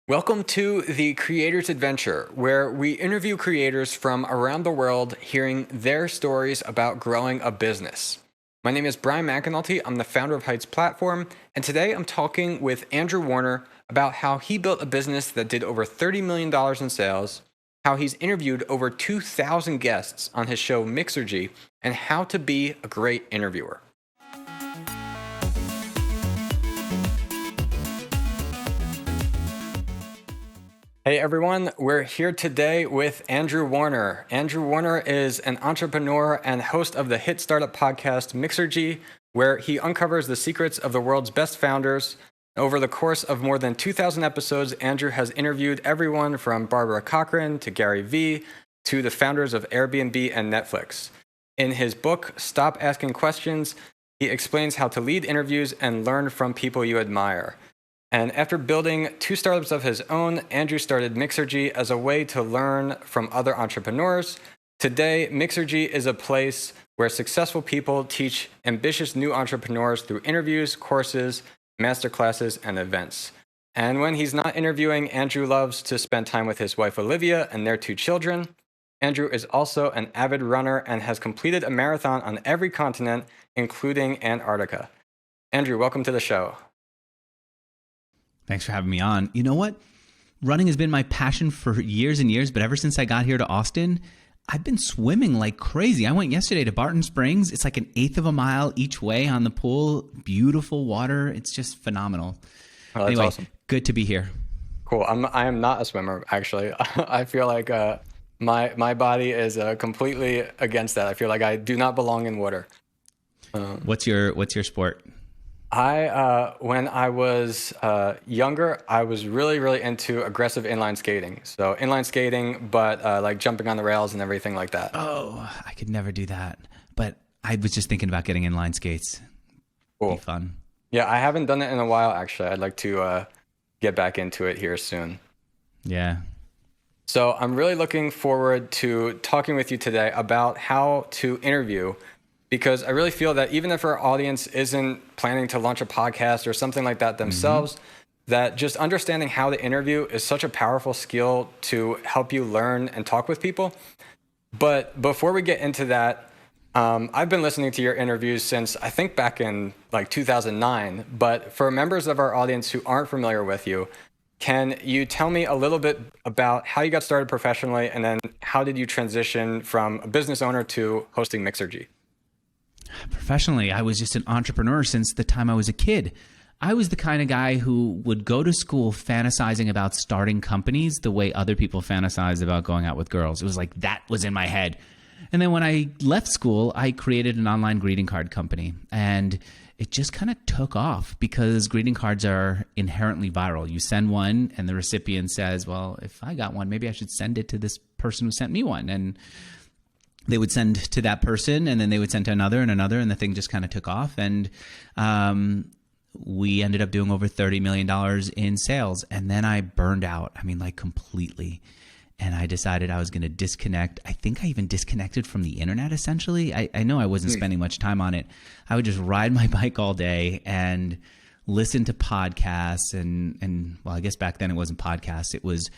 Welcome to the Creator's Adventure, where we interview creators from around the world, hearing their stories about growing a business. My name is Brian McAnulty. I'm the founder of Heights Platform, and today I'm talking with Andrew Warner about how he built a business that did over $30 million in sales, how he's interviewed over 2,000 guests on his show Mixergy, and how to be a great interviewer. Hey everyone, we're here today with Andrew Warner. Andrew Warner is an entrepreneur and host of the hit startup podcast Mixergy, where he uncovers the secrets of the world's best founders. Over the course of more than 2,000 episodes, Andrew has interviewed everyone from Barbara Cochran to Gary Vee to the founders of Airbnb and Netflix. In his book, Stop Asking Questions, he explains how to lead interviews and learn from people you admire. And after building 2 startups of his own, Andrew started Mixergy as a way to learn from other entrepreneurs. Today, Mixergy is a place where successful people teach ambitious new entrepreneurs through interviews, courses, masterclasses, and events. And when he's not interviewing, Andrew loves to spend time with his wife Olivia and their 2 children. Andrew is also an avid runner and has completed a marathon on every continent, including Antarctica. Andrew, welcome to the show. Thanks for having me on. You know what? Running has been my passion for years and years, but ever since I got here to Austin, I've been swimming like crazy. I went yesterday to Barton Springs. It's like an 1/8 of a mile each way on the pool. Beautiful water. It's just phenomenal. Oh, that's anyway, awesome. Good to be here. Cool. I am not a swimmer, actually. I feel like my body is completely against that. I feel like I do not belong in water. What's your sport? When I was younger, I was really into aggressive inline skating. So inline skating, but like jumping on the rails and everything like that. Oh, I could never do that. But I was just thinking about getting inline skates. Cool. Be fun. Yeah, I haven't done it in a while, actually. I'd like to get back into it here soon. Yeah. So I'm really looking forward to talking with you today about how to interview, because I really feel that even if our audience isn't planning to launch a podcast or something like that themselves, that just understanding how to interview is such a powerful skill to help you learn and talk with people. But before we get into that, I've been listening to your interviews since I think back in like 2009. But for members of our audience who aren't familiar with you, can you tell me a little bit about how you got started professionally, and then how did you transition from a business owner to hosting Mixergy? Professionally, I was just an entrepreneur since the time I was a kid. I was the kind of guy who would go to school fantasizing about starting companies the way other people fantasize about going out with girls. It was like that was in my head. And then when I left school, I created an online greeting card company. And it just kind of took off because greeting cards are inherently viral. You send one and the recipient says, well, if I got one, maybe I should send it to this person who sent me one. And they would send to that person, and then they would send to another and another, and the thing just kind of took off. And we ended up doing over $30 million in sales. And then I burned out, like completely. And I decided I was going to disconnect. I think I even disconnected from the internet, essentially. I know I wasn't spending much time on it. I would just ride my bike all day and listen to podcasts. And well, I guess back then it wasn't podcasts. It was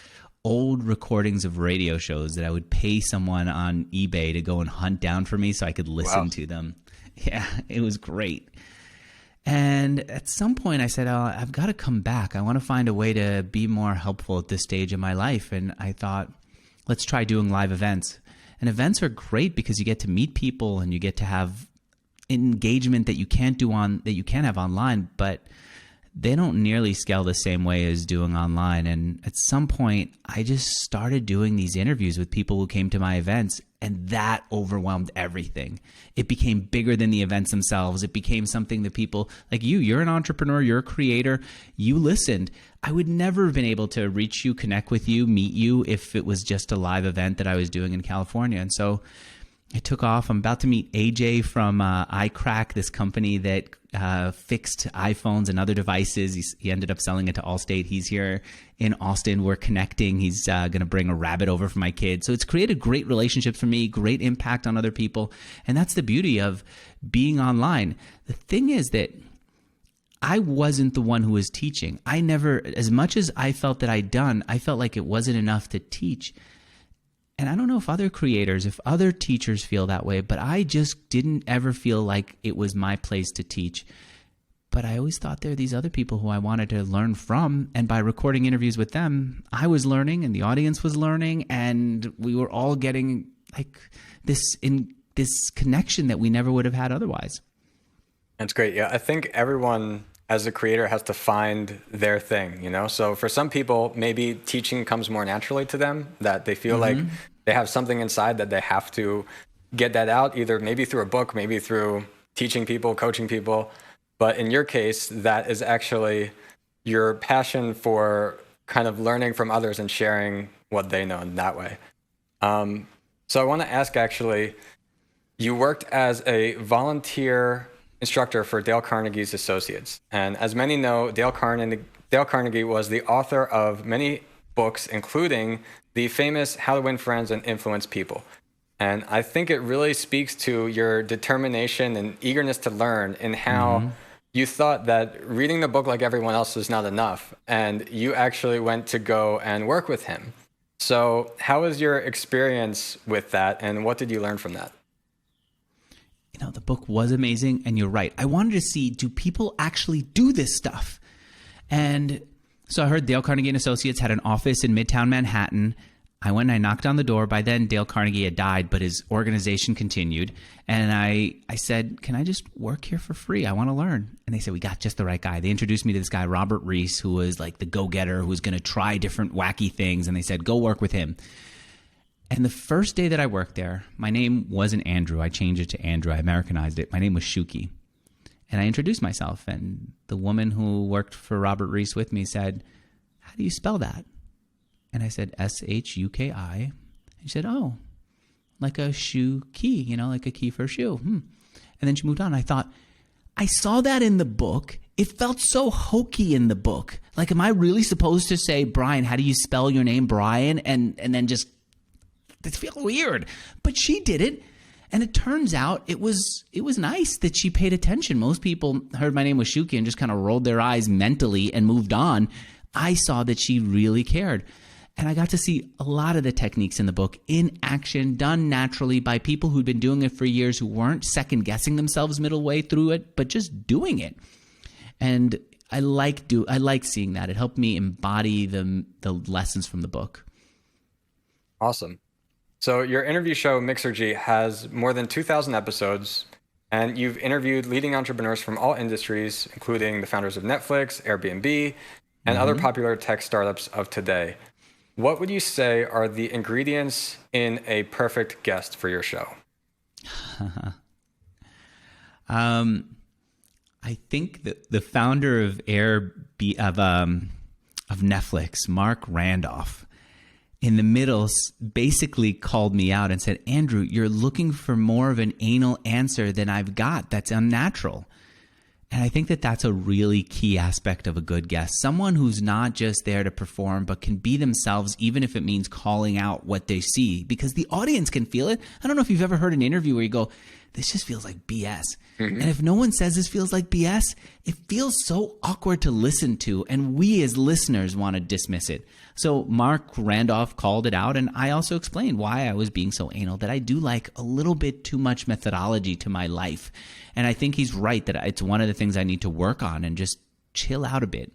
old recordings of radio shows that I would pay someone on eBay to go and hunt down for me so I could listen to them. Yeah, it was great. And at some point I said, oh, I've got to come back. I want to find a way to be more helpful at this stage of my life. And I thought, let's try doing live events. And events are great because you get to meet people and you get to have engagement that you can't have online, but they don't nearly scale the same way as doing online. And at some point, I just started doing these interviews with people who came to my events, and that overwhelmed everything. It became bigger than the events themselves. It became something that people like you're an entrepreneur, you're a creator, you listened. I would never have been able to reach you, connect with you, meet you if it was just a live event that I was doing in California. And so it took off. I'm about to meet AJ from iCrack, this company that fixed iPhones and other devices. He ended up selling it to Allstate. He's here in Austin. We're connecting. He's going to bring a rabbit over for my kids. So it's created great relationships for me, great impact on other people. And that's the beauty of being online. The thing is that I wasn't the one who was teaching. I never, as much as I felt that I'd done, I felt like it wasn't enough to teach. And I don't know if other creators, if other teachers feel that way, but I just didn't ever feel like it was my place to teach. But I always thought there were these other people who I wanted to learn from. And by recording interviews with them, I was learning and the audience was learning. And we were all getting like this connection that we never would have had otherwise. That's great. Yeah, I think everyone as a creator has to find their thing, you know? So for some people, maybe teaching comes more naturally to them, that they feel like they have something inside that they have to get that out, either maybe through a book, maybe through teaching people, coaching people. But in your case, that is actually your passion for kind of learning from others and sharing what they know in that way. So I want to ask, actually, you worked as a volunteer instructor for Dale Carnegie's associates. And as many know, Dale Carnegie was the author of many books, including the famous How to Win Friends and Influence People. And I think it really speaks to your determination and eagerness to learn, and how you thought that reading the book like everyone else was not enough, and you actually went to go and work with him. So how was your experience with that, and what did you learn from that? You know, the book was amazing, and you're right. I wanted to see, do people actually do this stuff? And so I heard Dale Carnegie and Associates had an office in Midtown Manhattan. I went and I knocked on the door. By then, Dale Carnegie had died, but his organization continued. And I said, can I just work here for free? I want to learn. And they said, we got just the right guy. They introduced me to this guy, Robert Reese, who was like the go-getter, who was going to try different wacky things. And they said, go work with him. And the first day that I worked there, my name wasn't Andrew. I changed it to Andrew. I Americanized it. My name was Shuki. And I introduced myself. And the woman who worked for Robert Reese with me said, how do you spell that? And I said, Shuki. And she said, oh, like a shoe key, you know, like a key for a shoe. And then she moved on. I thought, I saw that in the book. It felt so hokey in the book. Like, am I really supposed to say, Brian, how do you spell your name, Brian? And then just, it feels weird. But she did it. And it turns out it was nice that she paid attention. Most people heard my name was Shuki and just kind of rolled their eyes mentally and moved on. I saw that she really cared. And I got to see a lot of the techniques in the book in action, done naturally by people who'd been doing it for years, who weren't second-guessing themselves middle way through it, but just doing it. And I like seeing that. It helped me embody the lessons from the book. Awesome. So your interview show, Mixergy, has more than 2,000 episodes, and you've interviewed leading entrepreneurs from all industries, including the founders of Netflix, Airbnb, and other popular tech startups of today. What would you say are the ingredients in a perfect guest for your show? I think that the founder of Netflix, Mark Randolph, in the middle basically called me out and said, Andrew, you're looking for more of an anal answer than I've got. That's unnatural. And I think that that's a really key aspect of a good guest. Someone who's not just there to perform, but can be themselves, even if it means calling out what they see, because the audience can feel it. I don't know if you've ever heard an interview where you go, this just feels like BS. And if no one says this feels like BS, it feels so awkward to listen to. And we as listeners want to dismiss it. So Mark Randolph called it out. And I also explained why I was being so anal, that I do like a little bit too much methodology to my life. And I think he's right that it's one of the things I need to work on and just chill out a bit.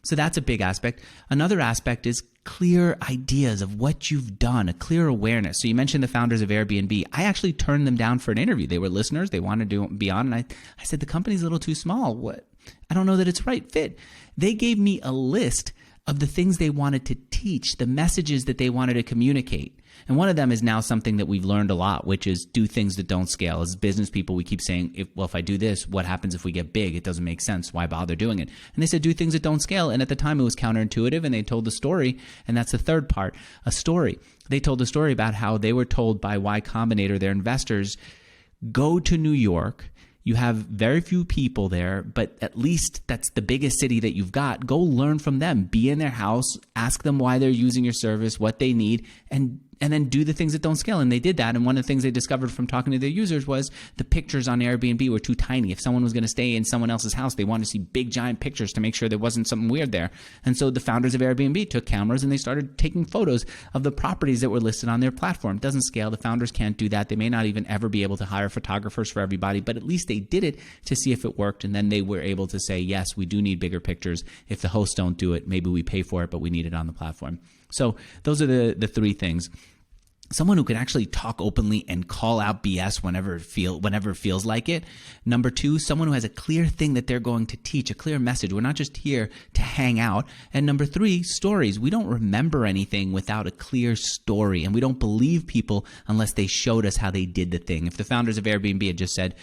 So that's a big aspect. Another aspect is clear ideas of what you've done, a clear awareness. So you mentioned the founders of Airbnb. I actually turned them down for an interview. They were listeners. They wanted to be on. And I said, the company's a little too small. What? I don't know that it's right fit. They gave me a list of the things they wanted to teach, the messages that they wanted to communicate. And one of them is now something that we've learned a lot, which is do things that don't scale. As business people, we keep saying, if I do this, what happens if we get big? It doesn't make sense. Why bother doing it? And they said, do things that don't scale. And at the time, it was counterintuitive, and they told the story. And that's the third part, a story. They told a story about how they were told by Y Combinator, their investors, go to New York. You have very few people there, but at least that's the biggest city that you've got. Go learn from them. Be in their house. Ask them why they're using your service, what they need, and and then do the things that don't scale. And they did that. And one of the things they discovered from talking to their users was the pictures on Airbnb were too tiny. If someone was going to stay in someone else's house, they wanted to see big, giant pictures to make sure there wasn't something weird there. And so the founders of Airbnb took cameras and they started taking photos of the properties that were listed on their platform. It doesn't scale. The founders can't do that. They may not even ever be able to hire photographers for everybody, but at least they did it to see if it worked. And then they were able to say, yes, we do need bigger pictures. If the hosts don't do it, maybe we pay for it, but we need it on the platform. So those are the three things. Someone who can actually talk openly and call out BS whenever it feels like it. Number two, someone who has a clear thing that they're going to teach, a clear message. We're not just here to hang out. And number three, stories. We don't remember anything without a clear story, and we don't believe people unless they showed us how they did the thing. If the founders of Airbnb had just said,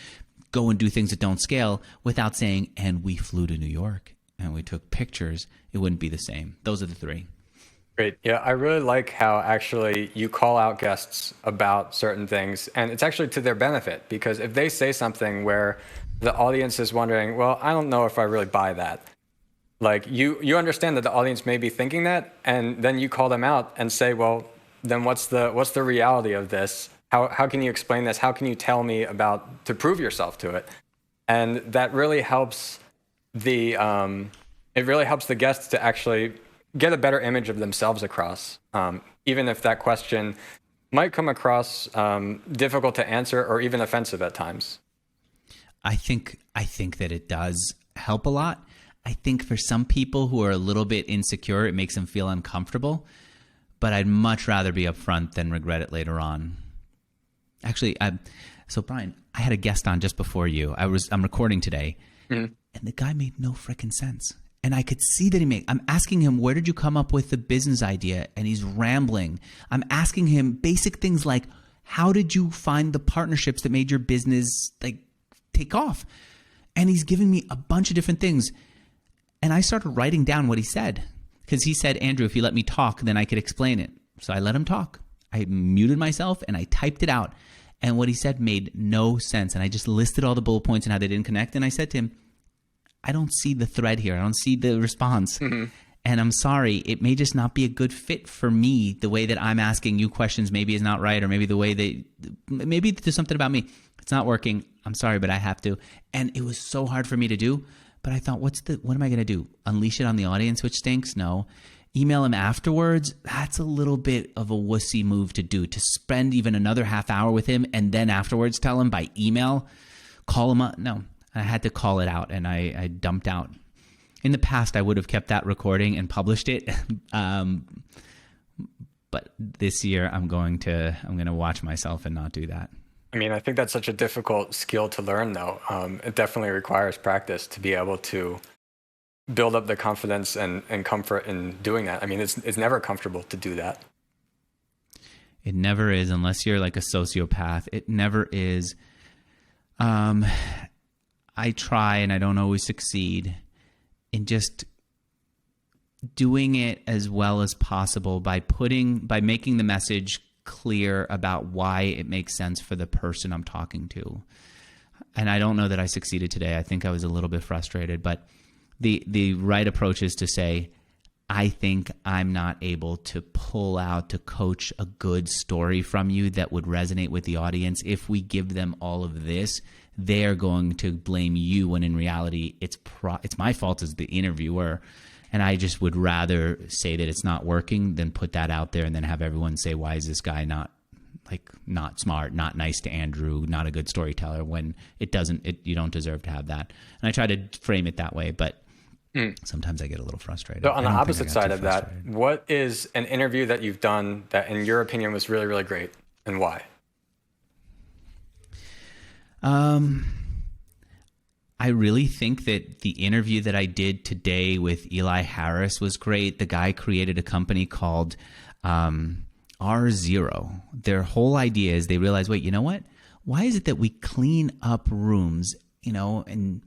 go and do things that don't scale, without saying, and we flew to New York and we took pictures, it wouldn't be the same. Those are the three. Great. Yeah, I really like how actually you call out guests about certain things, and it's actually to their benefit, because if they say something where the audience is wondering, well, I don't know if I really buy that. Like you understand that the audience may be thinking that, and then you call them out and say, well, then what's the reality of this? How can you explain this? How can you tell me to prove yourself to it? And that really helps the guests to actually get a better image of themselves across, even if that question might come across difficult to answer or even offensive at times. I think that it does help a lot. I think for some people who are a little bit insecure, it makes them feel uncomfortable. But I'd much rather be upfront than regret it later on. Actually, so Brian, I had a guest on just before you. I'm recording today, and the guy made no freaking sense. And I could see that I'm asking him, where did you come up with the business idea? And he's rambling. I'm asking him basic things like, how did you find the partnerships that made your business take off? And he's giving me a bunch of different things. And I started writing down what he said, because he said, Andrew, if you let me talk, then I could explain it. So I let him talk. I muted myself and I typed it out. And what he said made no sense. And I just listed all the bullet points and how they didn't connect. And I said to him, I don't see the thread here. I don't see the response. Mm-hmm. And I'm sorry, it may just not be a good fit for me. The way that I'm asking you questions maybe is not right, or maybe maybe there's something about me. It's not working. I'm sorry, but I have to. And it was so hard for me to do. But I thought, what am I going to do? Unleash it on the audience, which stinks? No. Email him afterwards? That's a little bit of a wussy move to do, to spend even another half hour with him and then afterwards tell him by email, call him up. No. I had to call it out, and I dumped out. In the past, I would have kept that recording and published it, but this year I'm going to watch myself and not do that. I mean, I think that's such a difficult skill to learn, though. It definitely requires practice to be able to build up the confidence and comfort in doing that. I mean, it's never comfortable to do that. It never is, unless you're like a sociopath. It never is. I try and I don't always succeed in just doing it as well as possible by making the message clear about why it makes sense for the person I'm talking to. And I don't know that I succeeded today. I think I was a little bit frustrated, but the right approach is to say, I think I'm not able to to coach a good story from you that would resonate with the audience. If we give them all of this, they're going to blame you, when in reality, it's my fault as the interviewer. And I just would rather say that it's not working than put that out there and then have everyone say, why is this guy not smart, not nice to Andrew, not a good storyteller, when you don't deserve to have that. And I try to frame it that way, but sometimes I get a little frustrated. So on the opposite side of that, what is an interview that you've done that in your opinion was really, really great, and why? I really think that the interview that I did today with Eli Harris was great. The guy created a company called R0. Their whole idea is they realize, wait, you know what? Why is it that we clean up rooms, and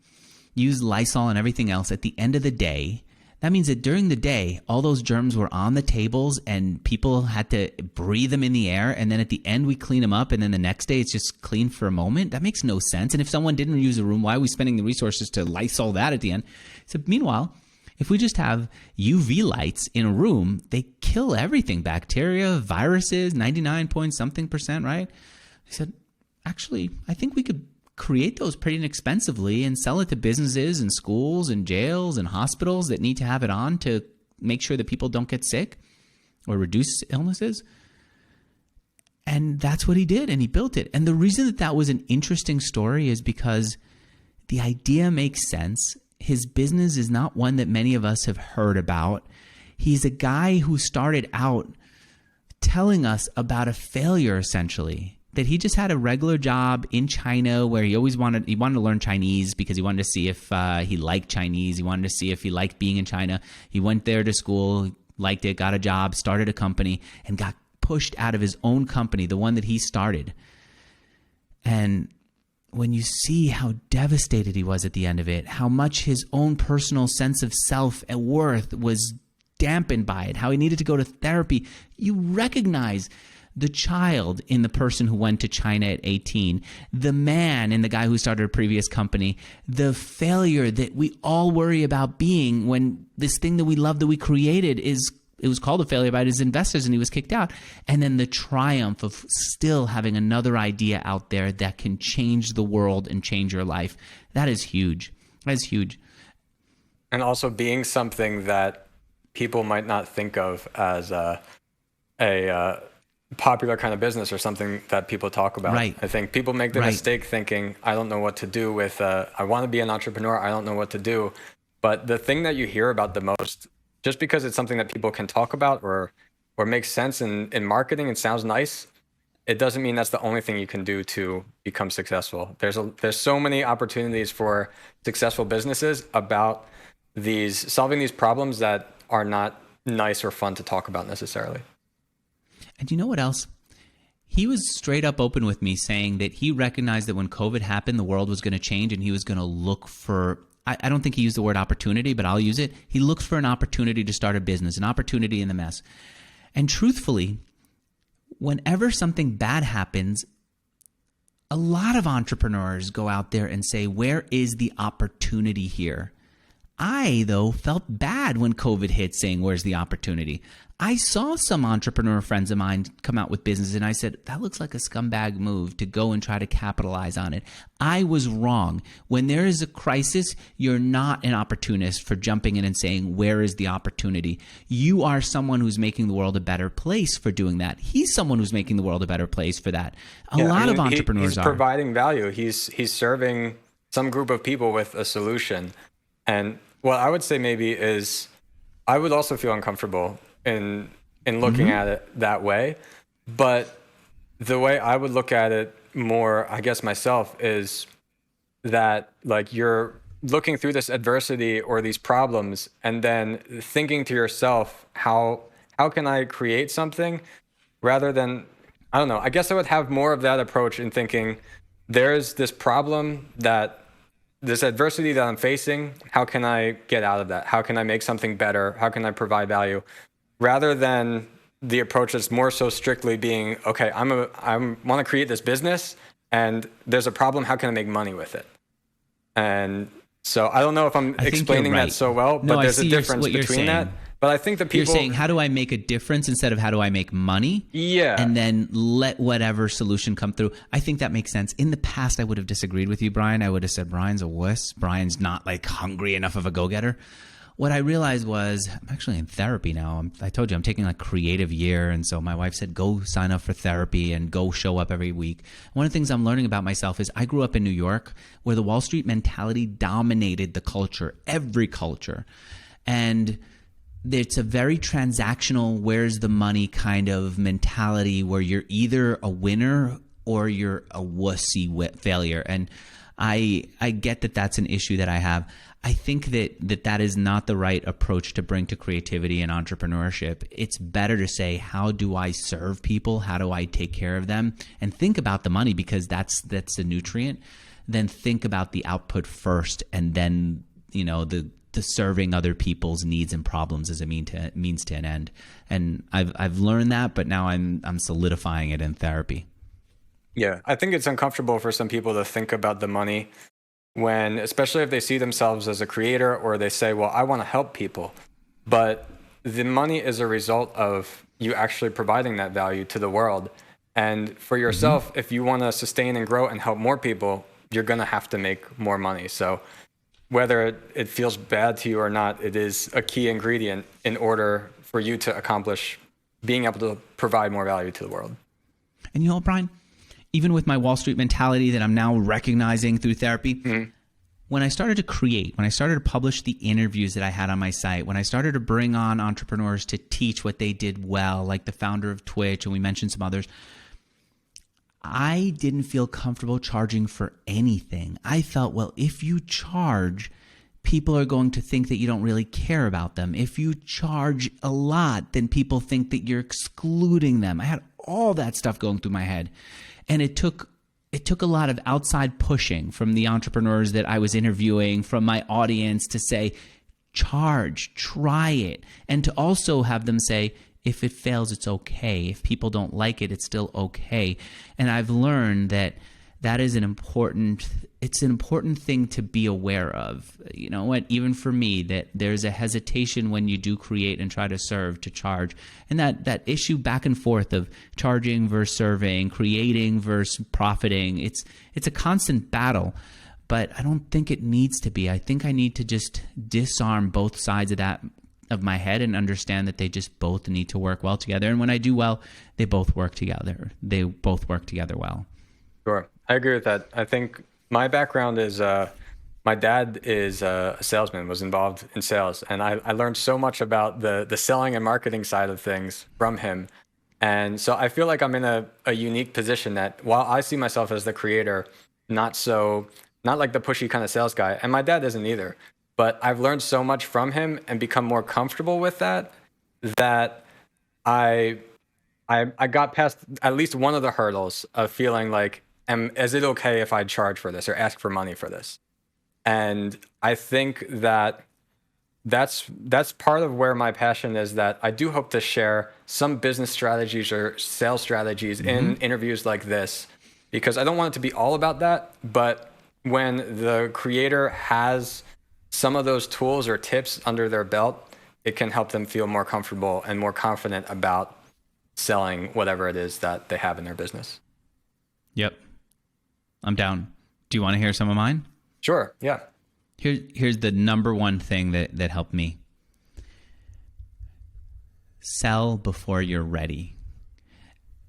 use Lysol and everything else at the end of the day? That means that during the day, all those germs were on the tables and people had to breathe them in the air. And then at the end, we clean them up. And then the next day, it's just clean for a moment. That makes no sense. And if someone didn't use a room, why are we spending the resources to Lysol that at the end? So meanwhile, If we just have UV lights in a room, they kill everything, bacteria, viruses, 99 point something percent, right? He said, actually, I think we could create those pretty inexpensively and sell it to businesses and schools and jails and hospitals that need to have it on to make sure that people don't get sick or reduce illnesses. And that's what he did, and he built it. And the reason that was an interesting story is because the idea makes sense. His business is not one that many of us have heard about. He's a guy who started out telling us about a failure, essentially, that he just had a regular job in China where he wanted to learn Chinese because he wanted to see if he liked Chinese. He wanted to see if he liked being in China. He went there to school, liked it, got a job, started a company, and got pushed out of his own company, the one that he started. And when you see how devastated he was at the end of it, how much his own personal sense of self and worth was dampened by it, how he needed to go to therapy, you recognize the child in the person who went to China at 18, the man in the guy who started a previous company, the failure that we all worry about being when this thing that we love that we created it was called a failure by his investors and he was kicked out. And then the triumph of still having another idea out there that can change the world and change your life. That is huge. That is huge. And also being something that people might not think of as a popular kind of business or something that people talk about. Right. I think people make the mistake thinking, I don't know what to do with, I want to be an entrepreneur, I don't know what to do. But the thing that you hear about the most, just because it's something that people can talk about or makes sense in marketing and sounds nice, it doesn't mean that's the only thing you can do to become successful. There's so many opportunities for successful businesses about solving these problems that are not nice or fun to talk about necessarily. And you know what else? He was straight up open with me saying that he recognized that when COVID happened, the world was going to change and he was going to look for, I don't think he used the word opportunity, but I'll use it. He looks for an opportunity to start a business, an opportunity in the mess. And truthfully, whenever something bad happens, a lot of entrepreneurs go out there and say, where is the opportunity here? I, though, felt bad when COVID hit saying, where's the opportunity? I saw some entrepreneur friends of mine come out with business and I said, that looks like a scumbag move to go and try to capitalize on it. I was wrong. When there is a crisis, you're not an opportunist for jumping in and saying, where is the opportunity? You are someone who's making the world a better place for doing that. He's someone who's making the world a better place for that. A lot of entrepreneurs he's providing value. He's serving some group of people with a solution. And what I would say maybe is I would also feel uncomfortable in looking at it that way. But the way I would look at it more, I guess myself, is that like you're looking through this adversity or these problems and then thinking to yourself, how can I create something rather than, I don't know, I guess I would have more of that approach in thinking there's this problem this adversity that I'm facing, how can I get out of that? How can I make something better? How can I provide value? Rather than the approach that's more so strictly being, okay, I want to create this business and there's a problem. How can I make money with it? And so I don't know if I'm explaining that so well, but there's a difference between that. But I think that people... You're saying, how do I make a difference instead of how do I make money? Yeah. And then let whatever solution come through. I think that makes sense. In the past, I would have disagreed with you, Brian. I would have said, Brian's a wuss. Brian's not like hungry enough of a go-getter. What I realized was I'm actually in therapy now. I told you I'm taking like creative year. And so my wife said, go sign up for therapy and go show up every week. One of the things I'm learning about myself is I grew up in New York where the Wall Street mentality dominated the culture, every culture. And it's a very transactional, where's the money kind of mentality where you're either a winner or you're a wussy failure. And I get that that's an issue that I have. I think that is not the right approach to bring to creativity and entrepreneurship. It's better to say, how do I serve people? How do I take care of them? And think about the money because that's a nutrient. Then think about the output first, and then the serving other people's needs and problems as a means to an end. And I've learned that, but now I'm solidifying it in therapy. Yeah, I think it's uncomfortable for some people to think about the money when, especially if they see themselves as a creator or they say, well, I want to help people, but the money is a result of you actually providing that value to the world. And for yourself, if you want to sustain and grow and help more people, you're going to have to make more money. So whether it feels bad to you or not, it is a key ingredient in order for you to accomplish being able to provide more value to the world. And you know, Brian, even with my Wall Street mentality that I'm now recognizing through therapy, when I started to create, when I started to publish the interviews that I had on my site, when I started to bring on entrepreneurs to teach what they did well, like the founder of Twitch, and we mentioned some others, I didn't feel comfortable charging for anything. I felt, well, if you charge, people are going to think that you don't really care about them. If you charge a lot, then people think that you're excluding them. I had all that stuff going through my head. And it took a lot of outside pushing from the entrepreneurs that I was interviewing, from my audience, to say, charge, try it. And to also have them say, if it fails, it's okay. If people don't like it, it's still okay. And I've learned that that is an important thing to be aware of. You know what? Even for me, that there's a hesitation when you do create and try to serve to charge. And that issue back and forth of charging versus serving, creating versus profiting, it's a constant battle. But I don't think it needs to be. I think I need to just disarm both sides of my head and understand that they just both need to work well together. And when I do well, they both work together. They both work together well. Sure. I agree with that. I think my background is, my dad is a salesman, was involved in sales. And I learned so much about the selling and marketing side of things from him. And so I feel like I'm in a unique position that while I see myself as the creator, not like the pushy kind of sales guy, and my dad isn't either, but I've learned so much from him and become more comfortable with that I got past at least one of the hurdles of feeling like, is it okay if I charge for this or ask for money for this? And I think that's part of where my passion is, that I do hope to share some business strategies or sales strategies in interviews like this, because I don't want it to be all about that. But when the creator has some of those tools or tips under their belt, it can help them feel more comfortable and more confident about selling whatever it is that they have in their business. Yep. I'm down. Do you want to hear some of mine? Sure. Yeah. Here's the number one thing that helped me. Sell before you're ready.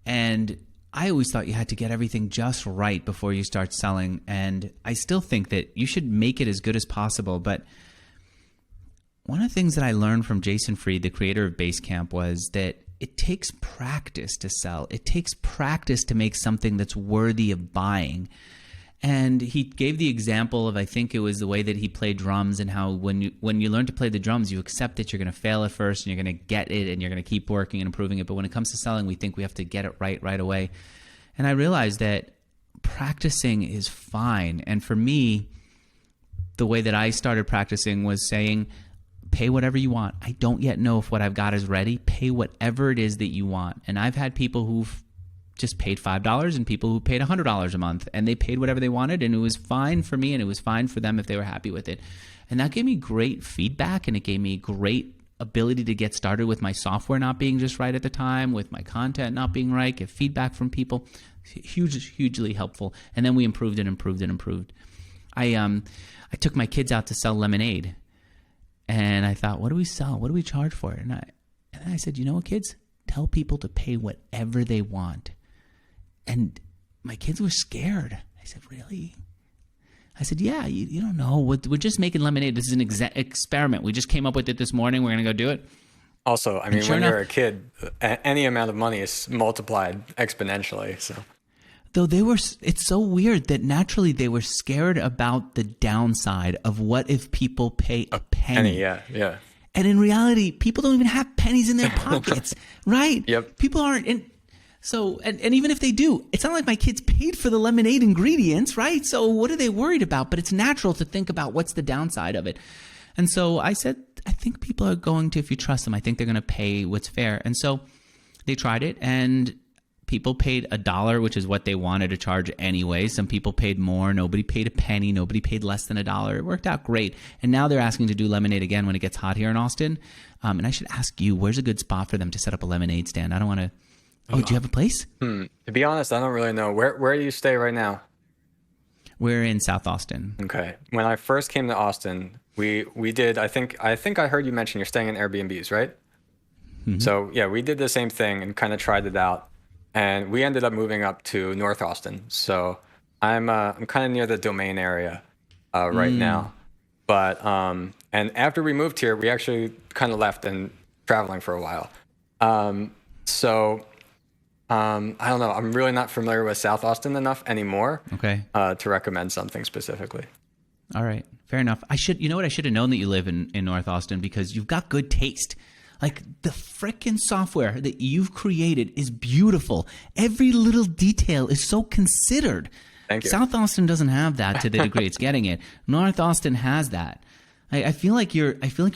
And I always thought you had to get everything just right before you start selling. And I still think that you should make it as good as possible. But one of the things that I learned from Jason Fried, the creator of Basecamp, was that it takes practice to sell. It takes practice to make something that's worthy of buying. And he gave the example of, I think it was the way that he played drums, and how when you learn to play the drums, you accept that you're going to fail at first and you're going to get it and you're going to keep working and improving it. But when it comes to selling, we think we have to get it right away. And I realized that practicing is fine. And for me, the way that I started practicing was saying, pay whatever you want. I don't yet know if what I've got is ready. Pay whatever it is that you want. And I've had people who've just paid $5 and people who paid $100 a month, and they paid whatever they wanted, and it was fine for me and it was fine for them if they were happy with it. And that gave me great feedback, and it gave me great ability to get started with my software not being just right at the time, with my content not being right, get feedback from people. Hugely helpful. And then we improved and improved and improved. I took my kids out to sell lemonade, and I thought, what do we sell? What do we charge for it? And I said, you know what, kids? Tell people to pay whatever they want. And my kids were scared. I said, really? I said, yeah, you don't know. We're just making lemonade. This is an experiment. We just came up with it this morning. We're going to go do it. Also, I mean, when you're a kid, any amount of money is multiplied exponentially. So, though it's so weird that naturally they were scared about the downside of what if people pay a penny. Yeah. And in reality, people don't even have pennies in their pockets, right? Yep. People aren't. So, and even if they do, it's not like my kids paid for the lemonade ingredients, right? So what are they worried about? But it's natural to think about what's the downside of it. And so I said, I think people are going to, if you trust them, I think they're going to pay what's fair. And so they tried it, and People paid $1, which is what they wanted to charge anyway. Some people paid more. Nobody paid a penny. Nobody paid less than $1. It worked out great. And now they're asking to do lemonade again when it gets hot here in Austin. And I should ask you, where's a good spot for them to set up a lemonade stand? I don't want to. Oh, do you have a place? To be honest, I don't really know. Where do you stay right now? We're in South Austin. Okay. When I first came to Austin, we did. I think I heard you mention you're staying in Airbnbs, right? Mm-hmm. So yeah, we did the same thing and kind of tried it out. And we ended up moving up to North Austin. So I'm kind of near the Domain area right now. But and after we moved here, we actually kind of left and traveling for a while. So I don't know. I'm really not familiar with South Austin enough anymore. Okay. To recommend something specifically. All right. Fair enough. You know what? I should have known that you live in North Austin because you've got good taste. Like the frickin' software that you've created is beautiful. Every little detail is so considered. Thank you. South Austin doesn't have that to the degree it's getting it. North Austin has that. I feel like you're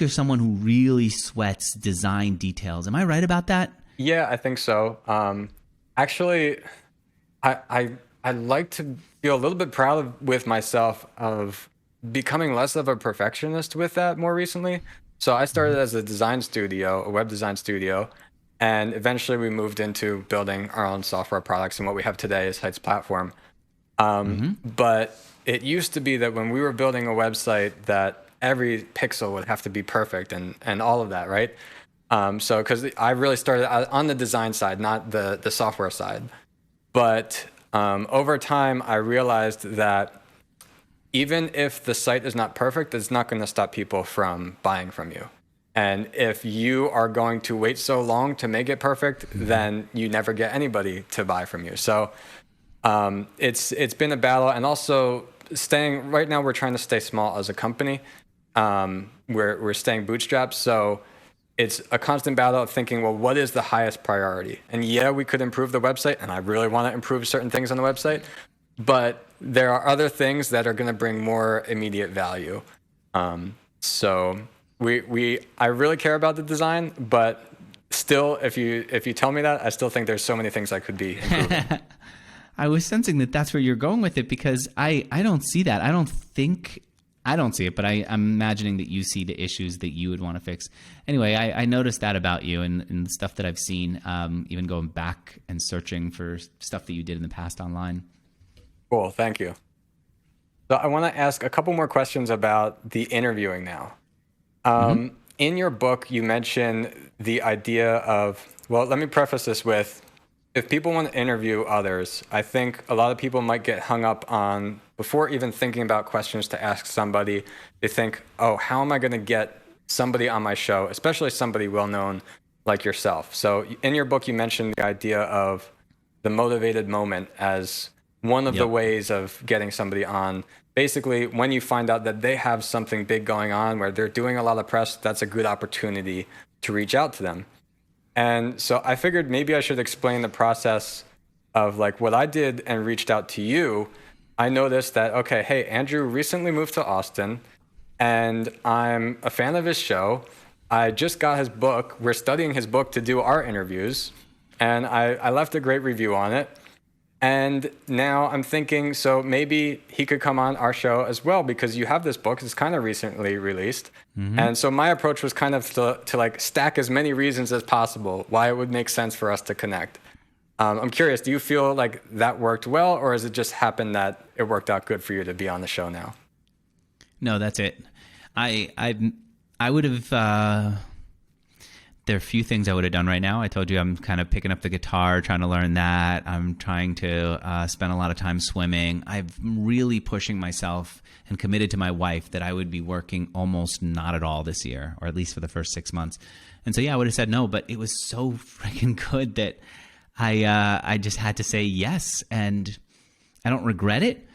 someone who really sweats design details. Am I right about that? Yeah, I think so. Actually, I like to feel a little bit proud with myself of becoming less of a perfectionist with that more recently. So I started as a design studio, a web design studio, and eventually we moved into building our own software products, and what we have today is Heights Platform. But it used to be that when we were building a website that every pixel would have to be perfect and all of that, right? So because I really started on the design side, not the software side. But over time, I realized that even if the site is not perfect, it's not going to stop people from buying from you. And if you are going to wait so long to make it perfect, then you never get anybody to buy from you. So it's been a battle. And also right now we're trying to stay small as a company. We're staying bootstrapped. So it's a constant battle of thinking, well, what is the highest priority? And yeah, we could improve the website, and I really want to improve certain things on the website. But there are other things that are going to bring more immediate value. So I really care about the design, but still, if you tell me that, I still think there's so many things I could be improving. I was sensing that that's where you're going with it because I don't see that. I don't see it, but I'm imagining that you see the issues that you would want to fix. Anyway, I noticed that about you and the stuff that I've seen, even going back and searching for stuff that you did in the past online. Cool, thank you. So I want to ask a couple more questions about the interviewing now. In your book, you mention the idea of, well, let me preface this with, if people want to interview others, I think a lot of people might get hung up on, before even thinking about questions to ask somebody, they think, oh, how am I going to get somebody on my show, especially somebody well-known like yourself? So in your book, you mentioned the idea of the motivated moment as one of the ways of getting somebody on. Basically, when you find out that they have something big going on where they're doing a lot of press, that's a good opportunity to reach out to them. And so I figured maybe I should explain the process of like what I did and reached out to you. I noticed that, okay, hey, Andrew recently moved to Austin and I'm a fan of his show. I just got his book. We're studying his book to do our interviews. And I left a great review on it. And now I'm thinking, so maybe he could come on our show as well because you have this book. It's kind of recently released. And so my approach was kind of to like stack as many reasons as possible why it would make sense for us to connect. I'm curious, do you feel like that worked well, or has it just happened that it worked out good for you to be on the show now? No, that's it. I would have... There are a few things I would have done right now. I told you I'm kind of picking up the guitar, trying to learn that. I'm trying to spend a lot of time swimming. I'm really pushing myself and committed to my wife that I would be working almost not at all this year, or at least for the first 6 months. And so, yeah, I would have said no, but it was so freaking good that I just had to say yes. And I don't regret it,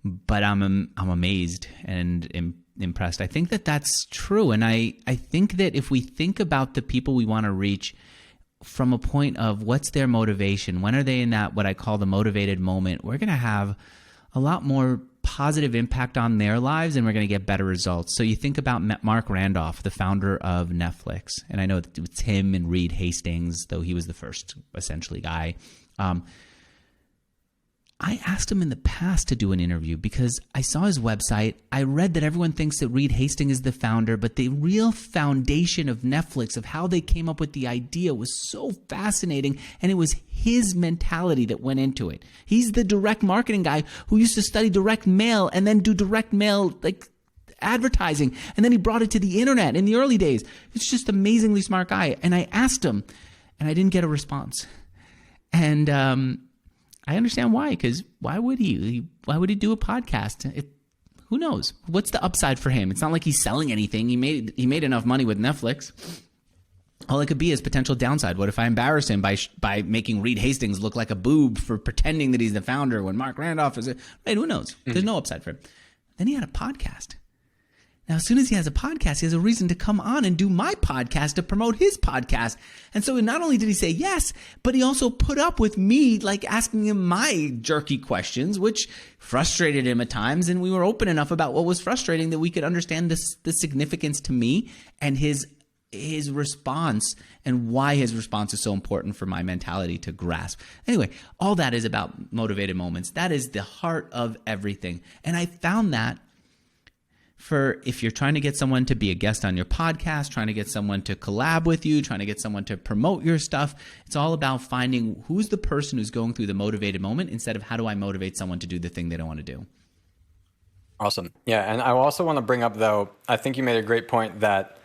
but I'm amazed and impressed. I think that that's true. And I think that if we think about the people we want to reach from a point of what's their motivation, when are they in that what I call the motivated moment, we're going to have a lot more positive impact on their lives, and we're going to get better results. So you think about Mark Randolph, the founder of Netflix, and I know it's him and Reed Hastings, though he was the first essentially guy. I asked him in the past to do an interview because I saw his website. I read that everyone thinks that Reed Hastings is the founder, but the real foundation of Netflix, of how they came up with the idea, was so fascinating, and it was his mentality that went into it. He's the direct marketing guy who used to study direct mail and then do direct mail like advertising, and then he brought it to the internet in the early days. It's just amazingly smart guy. And I asked him, and I didn't get a response. And I understand why, because why would he? Why would he do a podcast? Who knows? What's the upside for him? It's not like he's selling anything. He made enough money with Netflix. All it could be is potential downside. What if I embarrass him by making Reed Hastings look like a boob for pretending that he's the founder when Mark Randolph is right? Who knows? There's no upside for him. Then he had a podcast. Now, as soon as he has a podcast, he has a reason to come on and do my podcast to promote his podcast. And so not only did he say yes, but he also put up with me like asking him my jerky questions, which frustrated him at times. And we were open enough about what was frustrating that we could understand the significance to me and his response and why his response is so important for my mentality to grasp. Anyway, all that is about motivated moments. That is the heart of everything. And I found that for if you're trying to get someone to be a guest on your podcast, trying to get someone to collab with you, trying to get someone to promote your stuff, it's all about finding who's the person who's going through the motivated moment instead of how do I motivate someone to do the thing they don't want to do. Awesome. Yeah. And I also want to bring up, though, I think you made a great point that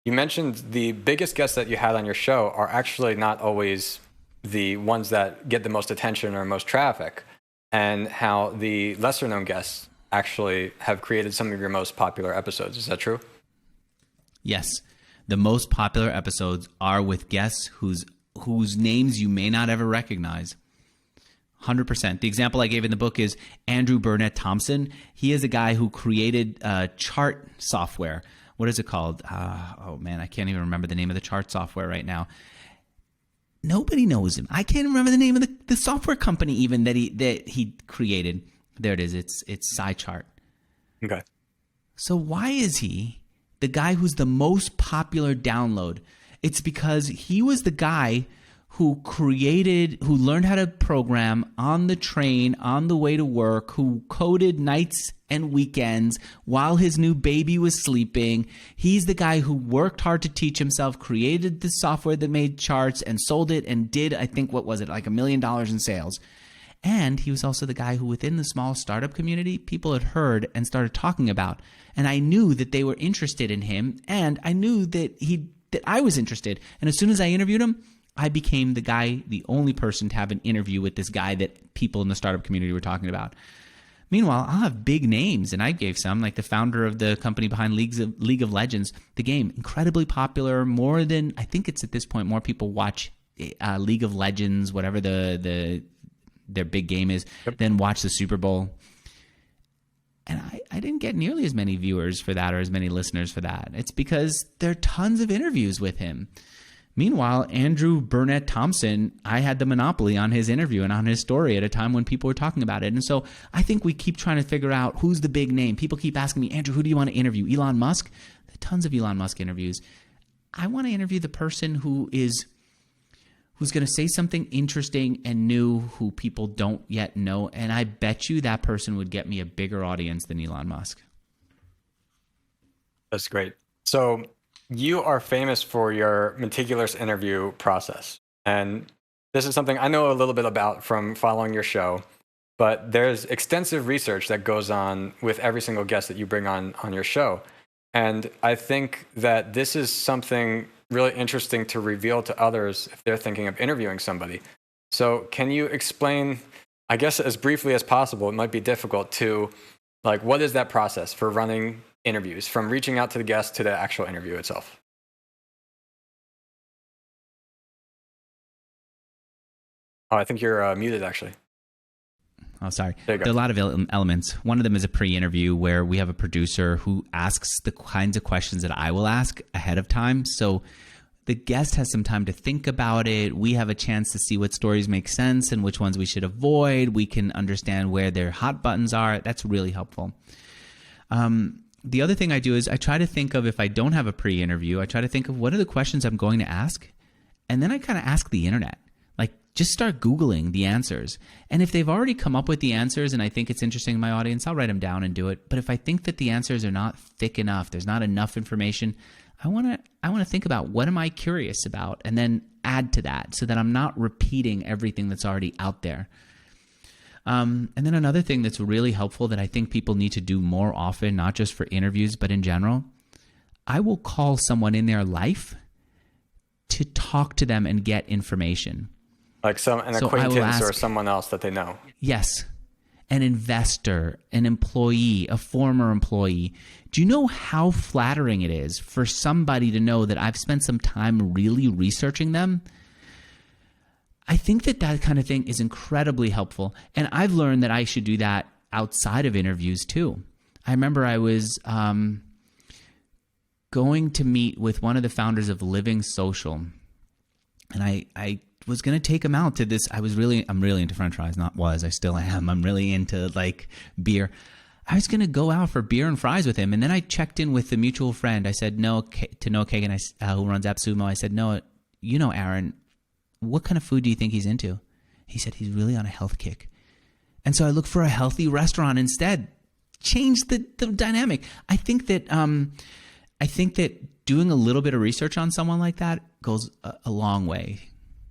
you mentioned the biggest guests that you had on your show are actually not always the ones that get the most attention or most traffic, and how the lesser known guests actually have created some of your most popular episodes. Is that true? Yes. The most popular episodes are with guests whose names you may not ever recognize. 100%. The example I gave in the book is Andrew Burnett Thompson. He is a guy who created chart software. What is it called? Oh man, I can't even remember the name of the chart software right now. Nobody knows him. I can't remember the name of the software company even that he created. There it is. It's SciChart. Okay. So why is he the guy who's the most popular download? It's because he was the guy who learned how to program on the train, on the way to work, who coded nights and weekends while his new baby was sleeping. He's the guy who worked hard to teach himself, created the software that made charts and sold it and did, I think, what was it, like $1 million in sales. And he was also the guy who within the small startup community, people had heard and started talking about. And I knew that they were interested in him, and I knew that I was interested. And as soon as I interviewed him, I became the only person to have an interview with this guy that people in the startup community were talking about. Meanwhile, I'll have big names, and I gave some, like the founder of the company behind League of Legends, the game, incredibly popular. More than, I think it's at this point, more people watch League of Legends, whatever their big game is, then watch the Super Bowl. And I didn't get nearly as many viewers for that or as many listeners for that. It's because there are tons of interviews with him. Meanwhile, Andrew Burnett Thompson, I had the monopoly on his interview and on his story at a time when people were talking about it. And so I think we keep trying to figure out who's the big name. People keep asking me, Andrew, who do you want to interview? Elon Musk? There are tons of Elon Musk interviews. I want to interview the person who's going to say something interesting and new who people don't yet know. And I bet you that person would get me a bigger audience than Elon Musk. That's great. So you are famous for your meticulous interview process. And this is something I know a little bit about from following your show, but there's extensive research that goes on with every single guest that you bring on your show. And I think that this is something really interesting to reveal to others if they're thinking of interviewing somebody. So can you explain, I guess as briefly as possible, it might be difficult to, like, what is that process for running interviews, from reaching out to the guest to the actual interview itself? Oh, I think you're muted, actually. Oh, sorry. There you go. There are a lot of elements. One of them is a pre-interview where we have a producer who asks the kinds of questions that I will ask ahead of time. So the guest has some time to think about it. We have a chance to see what stories make sense and which ones we should avoid. We can understand where their hot buttons are. That's really helpful. The other thing I do is I try to think of, if I don't have a pre-interview, I try to think of what are the questions I'm going to ask. And then I kind of ask the internet. Like, just start Googling the answers. And if they've already come up with the answers and I think it's interesting in my audience, I'll write them down and do it. But if I think that the answers are not thick enough, there's not enough information, I want to think about what am I curious about and then add to that so that I'm not repeating everything that's already out there. And then another thing that's really helpful that I think people need to do more often, not just for interviews, but in general, I will call someone in their life to talk to them and get information. Like an acquaintance or someone else that they know. Yes. An investor, an employee, a former employee. Do you know how flattering it is for somebody to know that I've spent some time really researching them? I think that kind of thing is incredibly helpful. And I've learned that I should do that outside of interviews too. I remember I was going to meet with one of the founders of Living Social. And I was going to take him out to this. I'm really into French fries, I still am. I'm really into like beer. I was going to go out for beer and fries with him. And then I checked in with the mutual friend. I said, no, to Noah Kagan, who runs AppSumo. I said, no, you know, Aaron, what kind of food do you think he's into? He said, he's really on a health kick. And so I looked for a healthy restaurant instead. Change the dynamic. I think that doing a little bit of research on someone like that goes a long way.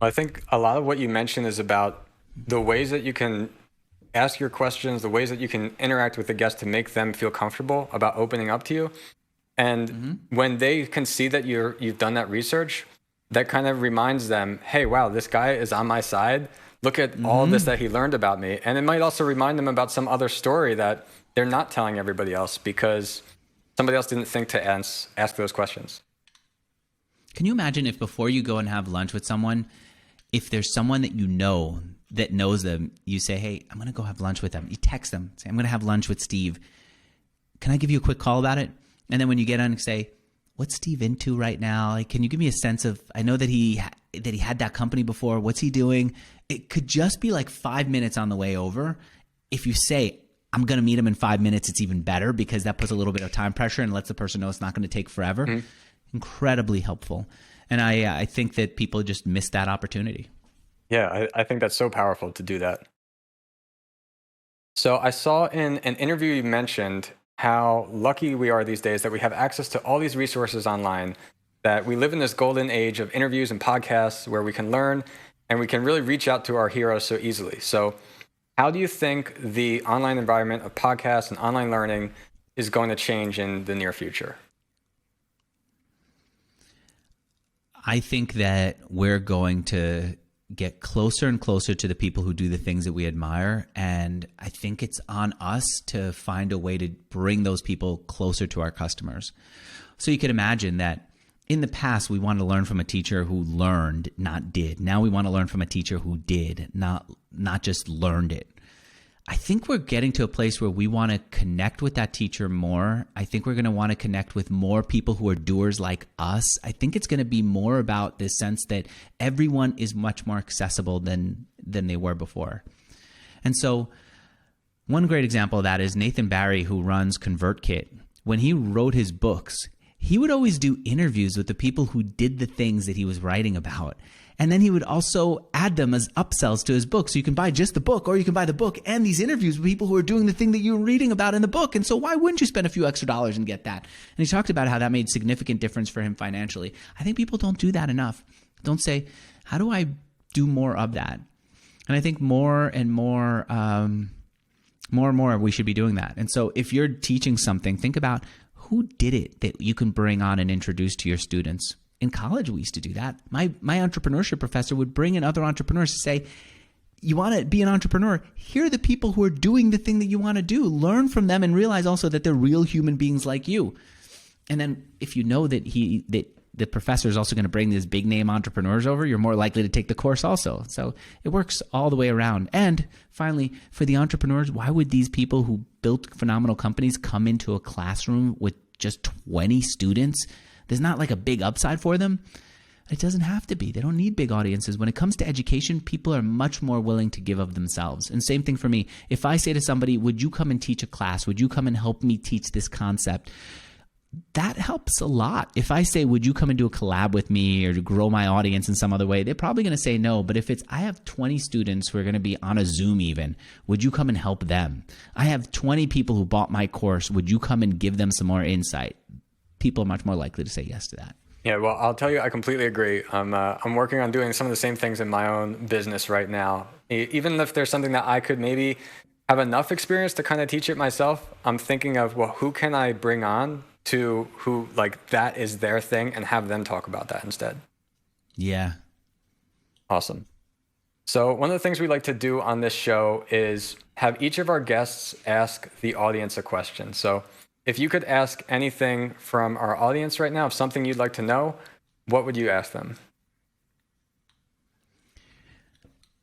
I think a lot of what you mentioned is about the ways that you can ask your questions, the ways that you can interact with the guest to make them feel comfortable about opening up to you. And when they can see that you've done that research, that kind of reminds them, hey, wow, this guy is on my side. Look at all this that he learned about me. And it might also remind them about some other story that they're not telling everybody else because somebody else didn't think to ask those questions. Can you imagine if before you go and have lunch with someone, if there's someone that you know that knows them, you say, hey, I'm going to go have lunch with them. You text them, say, I'm going to have lunch with Steve. Can I give you a quick call about it? And then when you get on, say, what's Steve into right now? Like, can you give me a sense of, I know that he had that company before. What's he doing? It could just be like 5 minutes on the way over. If you say, I'm going to meet him in 5 minutes, it's even better because that puts a little bit of time pressure and lets the person know it's not going to take forever. Incredibly helpful. And I think that people just miss that opportunity. Yeah, I think that's so powerful to do that. So I saw in an interview you mentioned how lucky we are these days that we have access to all these resources online, that we live in this golden age of interviews and podcasts where we can learn and we can really reach out to our heroes so easily. So how do you think the online environment of podcasts and online learning is going to change in the near future? I think that we're going to get closer and closer to the people who do the things that we admire. And I think it's on us to find a way to bring those people closer to our customers. So you could imagine that in the past, we wanted to learn from a teacher who learned, not did. Now we want to learn from a teacher who did, not just learned it. I think we're getting to a place where we want to connect with that teacher more. I think we're going to want to connect with more people who are doers like us. I think it's going to be more about this sense that everyone is much more accessible than they were before. And so one great example of that is Nathan Barry, who runs ConvertKit. When he wrote his books, he would always do interviews with the people who did the things that he was writing about. And then he would also add them as upsells to his book. So you can buy just the book, or you can buy the book and these interviews with people who are doing the thing that you were reading about in the book. And so why wouldn't you spend a few extra dollars and get that? And he talked about how that made significant difference for him financially. I think people don't do that enough. Don't say, how do I do more of that? And I think more and more we should be doing that. And so if you're teaching something, think about who did it that you can bring on and introduce to your students. In college, we used to do that. My entrepreneurship professor would bring in other entrepreneurs to say, you want to be an entrepreneur? Here are the people who are doing the thing that you want to do. Learn from them and realize also that they're real human beings like you. And then if you know that the professor is also going to bring these big name entrepreneurs over, you're more likely to take the course also. So it works all the way around. And finally, for the entrepreneurs, why would these people who built phenomenal companies come into a classroom with just 20 students? There's not like a big upside for them. It doesn't have to be. They don't need big audiences. When it comes to education, people are much more willing to give of themselves. And same thing for me. If I say to somebody, would you come and teach a class? Would you come and help me teach this concept? That helps a lot. If I say, would you come and do a collab with me or to grow my audience in some other way, they're probably going to say no. But if it's, I have 20 students who are going to be on a Zoom even, would you come and help them? I have 20 people who bought my course. Would you come and give them some more insight? People are much more likely to say yes to that. Yeah, well, I'll tell you, I completely agree. I'm working on doing some of the same things in my own business right now. Even if there's something that I could maybe have enough experience to kind of teach it myself, I'm thinking of, well, who can I bring on to who like that is their thing and have them talk about that instead. Yeah. Awesome. So one of the things we like to do on this show is have each of our guests ask the audience a question. So if you could ask anything from our audience right now, if something you'd like to know, what would you ask them?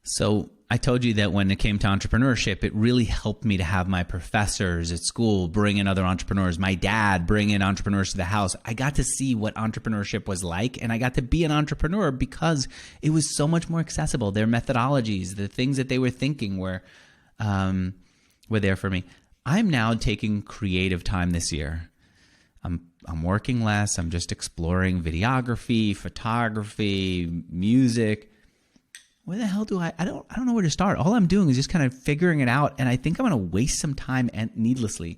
So I told you that when it came to entrepreneurship, it really helped me to have my professors at school bring in other entrepreneurs, my dad bring in entrepreneurs to the house. I got to see what entrepreneurship was like, and I got to be an entrepreneur because it was so much more accessible. Their methodologies, the things that they were thinking were there for me. I'm now taking creative time this year. I'm working less. I'm just exploring videography, photography, music. Where the hell do I don't know where to start. All I'm doing is just kind of figuring it out, and I think I'm going to waste some time needlessly.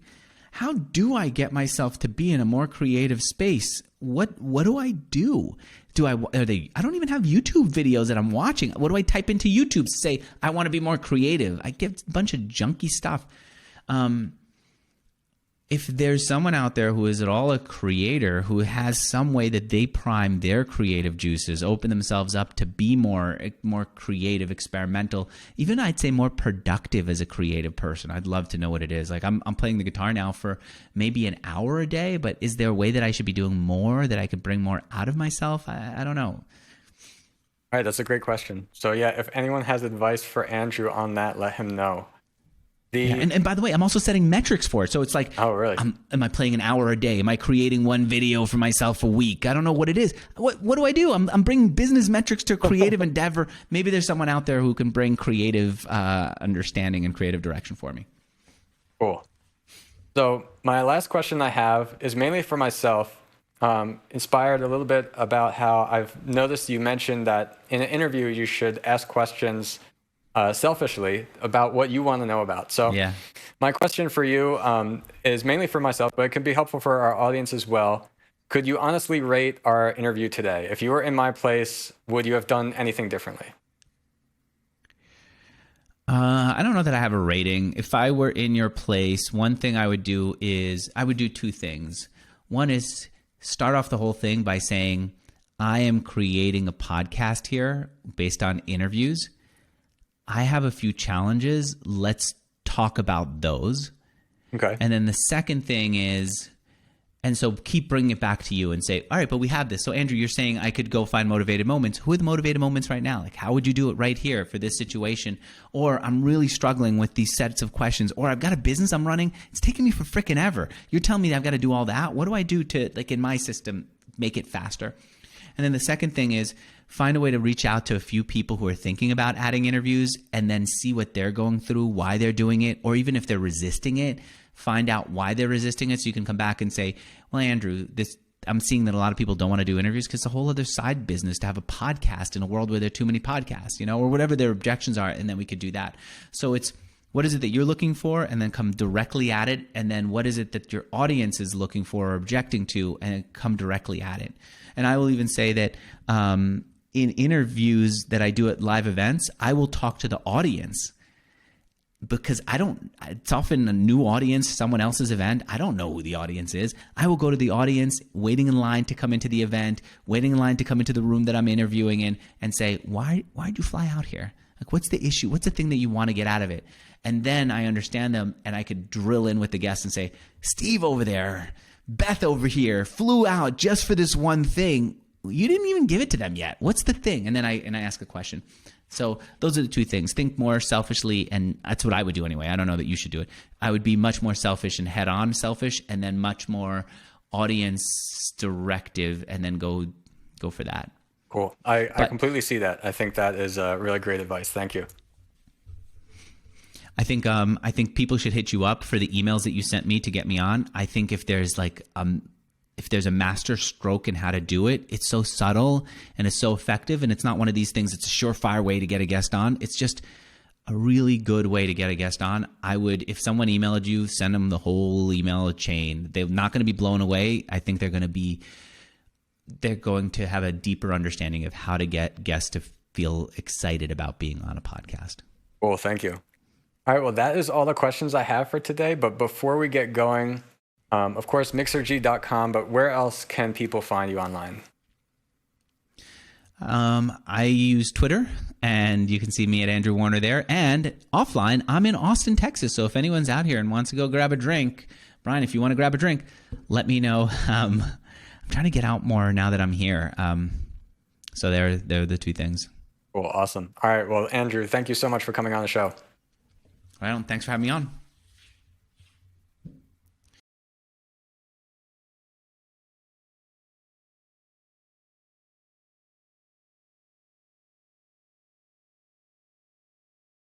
How do I get myself to be in a more creative space? What do I do? I don't even have YouTube videos that I'm watching. What do I type into YouTube to say I want to be more creative? I get a bunch of junky stuff. If there's someone out there who is at all a creator, who has some way that they prime their creative juices, open themselves up to be more creative, experimental, even I'd say more productive as a creative person, I'd love to know what it is. Like I'm playing the guitar now for maybe an hour a day, but is there a way that I should be doing more, that I could bring more out of myself? I don't know. All right, that's a great question. So yeah, if anyone has advice for Andrew on that, let him know. Yeah, and by the way, I'm also setting metrics for it. So it's like, oh, really? Am I playing an hour a day? Am I creating one video for myself a week? I don't know what it is. What do I do? I'm bringing business metrics to a creative endeavor. Maybe there's someone out there who can bring creative understanding and creative direction for me. Cool. So my last question I have is mainly for myself, inspired a little bit about how I've noticed you mentioned that in an interview you should ask questions selfishly about what you want to know about. So yeah. My question for you is mainly for myself, but it can be helpful for our audience as well. Could you honestly rate our interview today? If you were in my place, would you have done anything differently? I don't know that I have a rating. If I were in your place, one thing I would do is I would do two things. One is start off the whole thing by saying, I am creating a podcast here based on interviews. I have a few challenges. Let's talk about those. Okay. And then the second thing is, and so keep bringing it back to you and say, all right, but we have this. So Andrew, you're saying I could go find motivated moments. Who are the motivated moments right now? Like, how would you do it right here for this situation? Or I'm really struggling with these sets of questions. Or I've got a business I'm running. It's taking me for frickin' ever. You're telling me that I've got to do all that. What do I do to, like in my system, make it faster? And then the second thing is find a way to reach out to a few people who are thinking about adding interviews and then see what they're going through, why they're doing it, or even if they're resisting it, find out why they're resisting it so you can come back and say, well, Andrew, I'm seeing that a lot of people don't want to do interviews because it's a whole other side business to have a podcast in a world where there are too many podcasts, or whatever their objections are, and then we could do that. So it's, what is it that you're looking for, and then come directly at it, and then what is it that your audience is looking for or objecting to, and come directly at it. And I will even say that in interviews that I do at live events, I will talk to the audience because it's often a new audience, someone else's event. I don't know who the audience is. I will go to the audience waiting in line to come into the event, waiting in line to come into the room that I'm interviewing in, and say, why'd you fly out here? Like, what's the issue? What's the thing that you want to get out of it? And then I understand them, and I could drill in with the guests and say, Steve over there, Beth over here flew out just for this one thing. You didn't even give it to them yet. What's the thing? And then I ask a question. So those are the two things. Think more selfishly, and that's what I would do anyway. I don't know that you should do it. I would be much more selfish and head-on selfish, and then much more audience directive, and then go for that. Cool. I completely see that. I think that is really great advice. Thank you. I think people should hit you up for the emails that you sent me to get me on. I think if there's a master stroke in how to do it, it's so subtle and it's so effective, and it's not one of these things. It's a surefire way to get a guest on. It's just a really good way to get a guest on. I would, if someone emailed you, send them the whole email chain. They're not going to be blown away. I think they're going to have a deeper understanding of how to get guests to feel excited about being on a podcast. Cool. Thank you. All right. Well, that is all the questions I have for today. But before we get going, of course, Mixergy.com, but where else can people find you online? I use Twitter, and you can see me at Andrew Warner there. And offline, I'm in Austin, Texas. So if anyone's out here and wants to go grab a drink, Brian, if you want to grab a drink, let me know. I'm trying to get out more now that I'm here. So they're the two things. Cool. Awesome. All right. Well, Andrew, thank you so much for coming on the show. Well, thanks for having me on.